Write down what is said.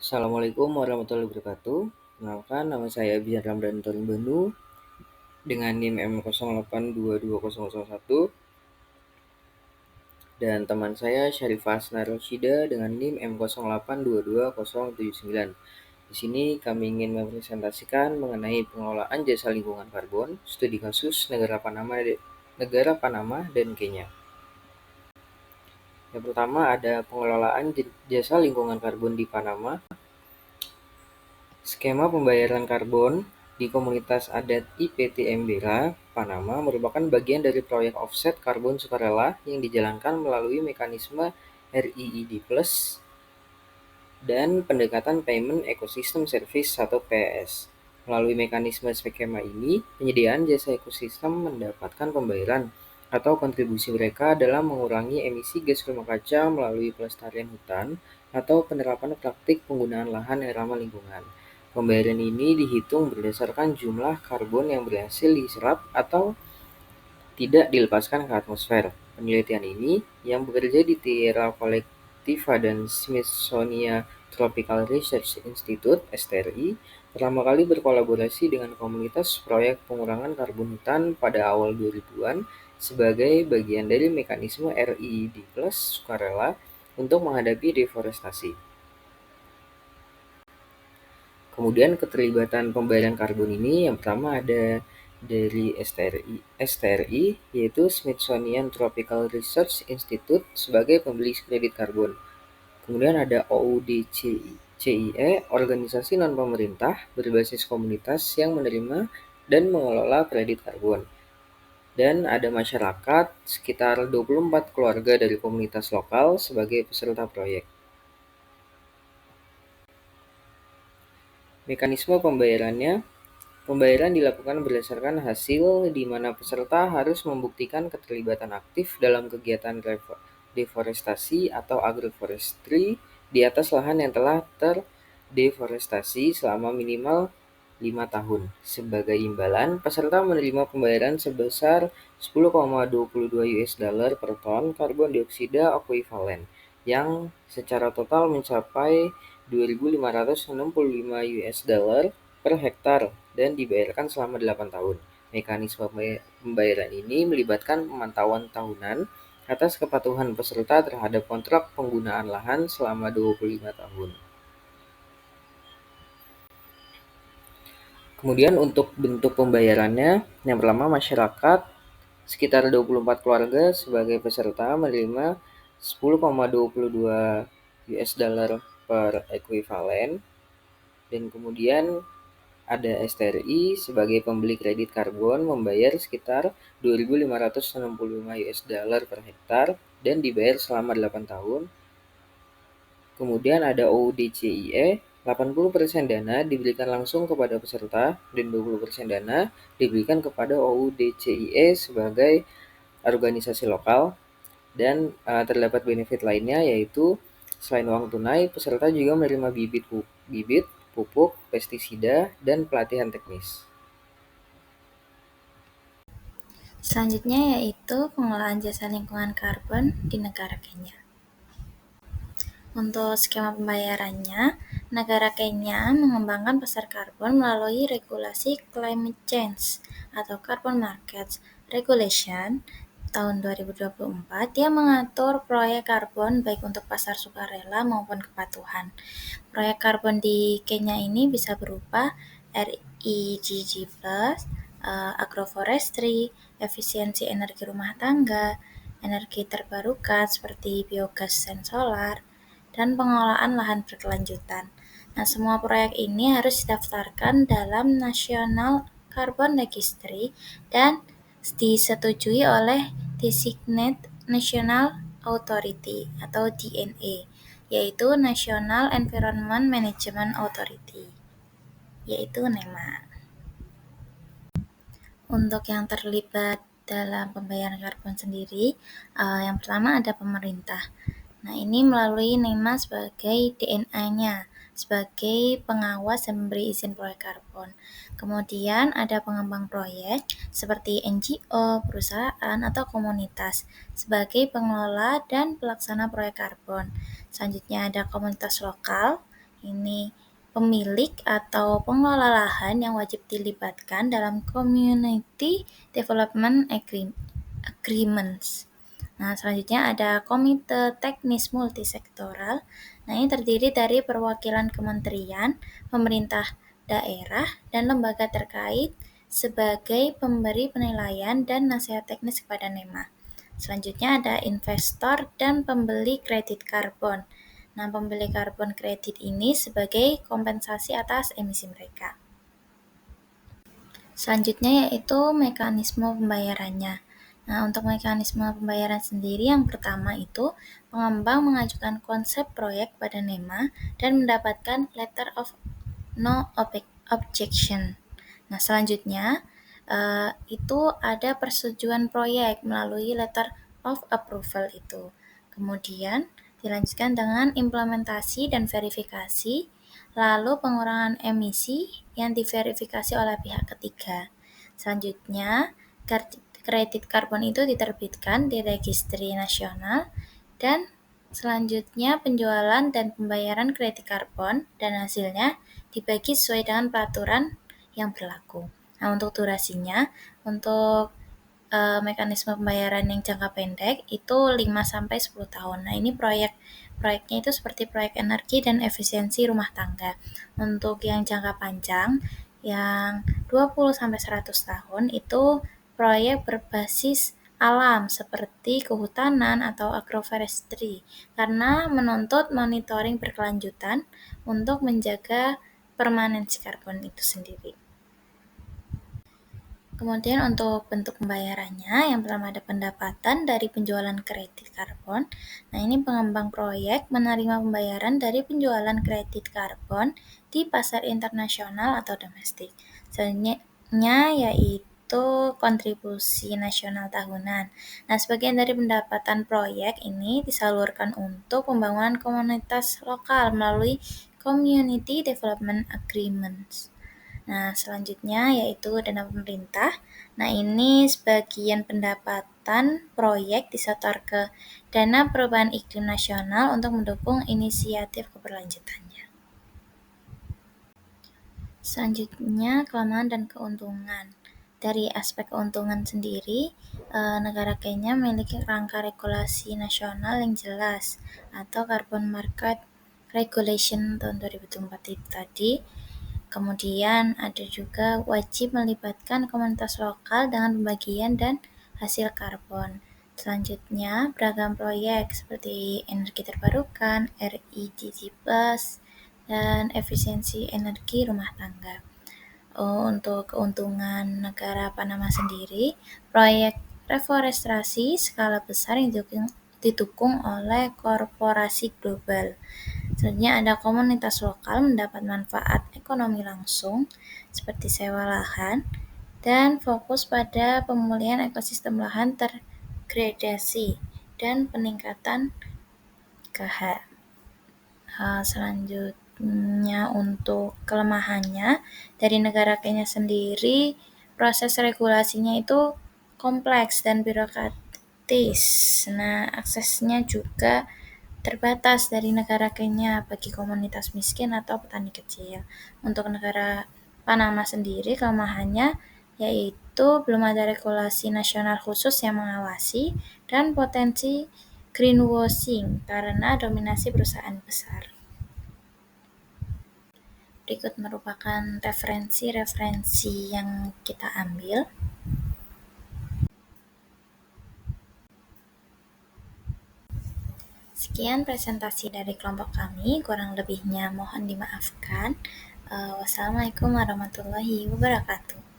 Assalamualaikum warahmatullahi wabarakatuh. Kenalkan, nama saya Bian Ramdan Banu dengan NIM M08220001 dan teman saya Syarifah Asnar Rosyida dengan NIM M08220079. Di sini kami ingin mempresentasikan mengenai pengelolaan jasa lingkungan karbon, studi kasus negara Panama dan Kenya. Yang pertama ada pengelolaan jasa lingkungan karbon di Panama. Skema pembayaran karbon di komunitas adat IPT Embera, Panama merupakan bagian dari proyek offset karbon sukarela yang dijalankan melalui mekanisme RIID Plus dan pendekatan Payment Ecosystem Service atau PS. Melalui mekanisme skema ini, penyediaan jasa ekosistem mendapatkan pembayaran atau kontribusi mereka dalam mengurangi emisi gas rumah kaca melalui pelestarian hutan atau penerapan praktik penggunaan lahan yang ramah lingkungan. Pembayaran ini dihitung berdasarkan jumlah karbon yang berhasil diserap atau tidak dilepaskan ke atmosfer. Penelitian ini, yang bekerja di Tierra Colectiva dan Smithsonian Tropical Research Institute (STRI), pertama kali berkolaborasi dengan komunitas proyek pengurangan karbon hutan pada awal 2000-an sebagai bagian dari mekanisme RIID Plus sukarela untuk menghadapi deforestasi. Kemudian keterlibatan pembayaran karbon ini yang pertama ada dari STRI yaitu Smithsonian Tropical Research Institute sebagai pembeli kredit karbon. Kemudian ada OUDCIE, organisasi non-pemerintah berbasis komunitas yang menerima dan mengelola kredit karbon. Dan ada masyarakat, sekitar 24 keluarga dari komunitas lokal sebagai peserta proyek. Mekanisme pembayarannya, pembayaran dilakukan berdasarkan hasil di mana peserta harus membuktikan keterlibatan aktif dalam kegiatan deforestasi atau agroforestry di atas lahan yang telah terdeforestasi selama minimal 5 tahun. Sebagai imbalan, peserta menerima pembayaran sebesar $10,22 per ton karbon dioksida ekuivalen yang secara total mencapai $2.565 per hektar dan dibayarkan selama 8 tahun. Mekanisme pembayaran ini melibatkan pemantauan tahunan atas kepatuhan peserta terhadap kontrak penggunaan lahan selama 25 tahun. Kemudian untuk bentuk pembayarannya, yang pertama masyarakat sekitar 24 keluarga sebagai peserta menerima $10,22 per ekuivalen. Dan kemudian ada STRI sebagai pembeli kredit karbon membayar sekitar $2.565 per hektar dan dibayar selama 8 tahun. Kemudian ada OUDCIE, 80% dana diberikan langsung kepada peserta dan 20% dana diberikan kepada OUDCIE sebagai organisasi lokal. Dan terdapat benefit lainnya yaitu selain uang tunai, peserta juga menerima bibit, pupuk, pestisida, dan pelatihan teknis. Selanjutnya yaitu pengelolaan jasa lingkungan karbon di negara Kenya. Untuk skema pembayarannya, negara Kenya mengembangkan pasar karbon melalui regulasi Climate Change atau Carbon Markets Regulation tahun 2024 yang mengatur proyek karbon baik untuk pasar sukarela maupun kepatuhan. Proyek karbon di Kenya ini bisa berupa RIGG+, agroforestry, efisiensi energi rumah tangga, energi terbarukan seperti biogas dan solar, dan pengelolaan lahan berkelanjutan. Nah, semua proyek ini harus didaftarkan dalam National Carbon Registry dan disetujui oleh Designated National Authority atau DNA, yaitu National Environment Management Authority, yaitu NEMA. Untuk yang terlibat dalam pembayaran karbon sendiri, yang pertama ada pemerintah. Nah, ini melalui NEMA sebagai DNA-nya, sebagai pengawas dan memberi izin proyek karbon. Kemudian ada pengembang proyek seperti NGO, perusahaan, atau komunitas sebagai pengelola dan pelaksana proyek karbon. Selanjutnya ada komunitas lokal ini pemilik atau pengelola lahan yang wajib dilibatkan dalam Community Development Agreements. Nah, selanjutnya ada Komite Teknis Multisektoral. Nah, ini terdiri dari perwakilan kementerian, pemerintah daerah, dan lembaga terkait sebagai pemberi penilaian dan nasihat teknis kepada NEMA. Selanjutnya ada investor dan pembeli kredit karbon. Nah, pembeli karbon kredit ini sebagai kompensasi atas emisi mereka. Selanjutnya yaitu mekanisme pembayarannya. Nah, untuk mekanisme pembayaran sendiri yang pertama itu pengembang mengajukan konsep proyek pada NEMA dan mendapatkan letter of no objection. Nah, selanjutnya itu ada persetujuan proyek melalui letter of approval itu. Kemudian dilanjutkan dengan implementasi dan verifikasi, lalu pengurangan emisi yang diverifikasi oleh pihak ketiga. Selanjutnya, kredit karbon itu diterbitkan di registri nasional dan selanjutnya penjualan dan pembayaran kredit karbon dan hasilnya dibagi sesuai dengan peraturan yang berlaku. Nah, untuk durasinya, untuk mekanisme pembayaran yang jangka pendek itu 5-10 tahun. Nah, ini proyeknya itu seperti proyek energi dan efisiensi rumah tangga. Untuk yang jangka panjang yang 20-100 tahun itu proyek berbasis alam seperti kehutanan atau agroforestry karena menuntut monitoring berkelanjutan untuk menjaga permanensi karbon itu sendiri. Kemudian untuk bentuk pembayarannya, yang pertama ada pendapatan dari penjualan kredit karbon. Nah, ini pengembang proyek menerima pembayaran dari penjualan kredit karbon di pasar internasional atau domestik. Selanjutnya yaitu kontribusi nasional tahunan. Nah, sebagian dari pendapatan proyek ini disalurkan untuk pembangunan komunitas lokal melalui Community Development Agreements. Nah, selanjutnya yaitu dana pemerintah. Nah, ini sebagian pendapatan proyek disetor ke Dana Perubahan Iklim Nasional untuk mendukung inisiatif keberlanjutannya. Selanjutnya, kelemahan dan keuntungan. Dari aspek keuntungan sendiri, negara Kenya memiliki kerangka regulasi nasional yang jelas atau Carbon Market Regulation tahun 2004 itu tadi. Kemudian ada juga wajib melibatkan komunitas lokal dengan pembagian dan hasil karbon. Selanjutnya, beragam proyek seperti energi terbarukan, REDD+, dan efisiensi energi rumah tangga. Untuk keuntungan negara Panama sendiri, proyek reforestasi skala besar yang didukung oleh korporasi global. Selanjutnya ada komunitas lokal mendapat manfaat ekonomi langsung seperti sewa lahan dan fokus pada pemulihan ekosistem lahan tergradasi dan peningkatan KH. Selanjutnya untuk kelemahannya dari negara Kenya sendiri, proses regulasinya itu kompleks dan birokratis. Nah, aksesnya juga terbatas dari negara Kenya bagi komunitas miskin atau petani kecil. Untuk negara Panama sendiri, kelemahannya yaitu belum ada regulasi nasional khusus yang mengawasi dan potensi greenwashing karena dominasi perusahaan besar. Berikut merupakan referensi-referensi yang kita ambil. Sekian presentasi dari kelompok kami, kurang lebihnya mohon dimaafkan. Wassalamualaikum warahmatullahi wabarakatuh.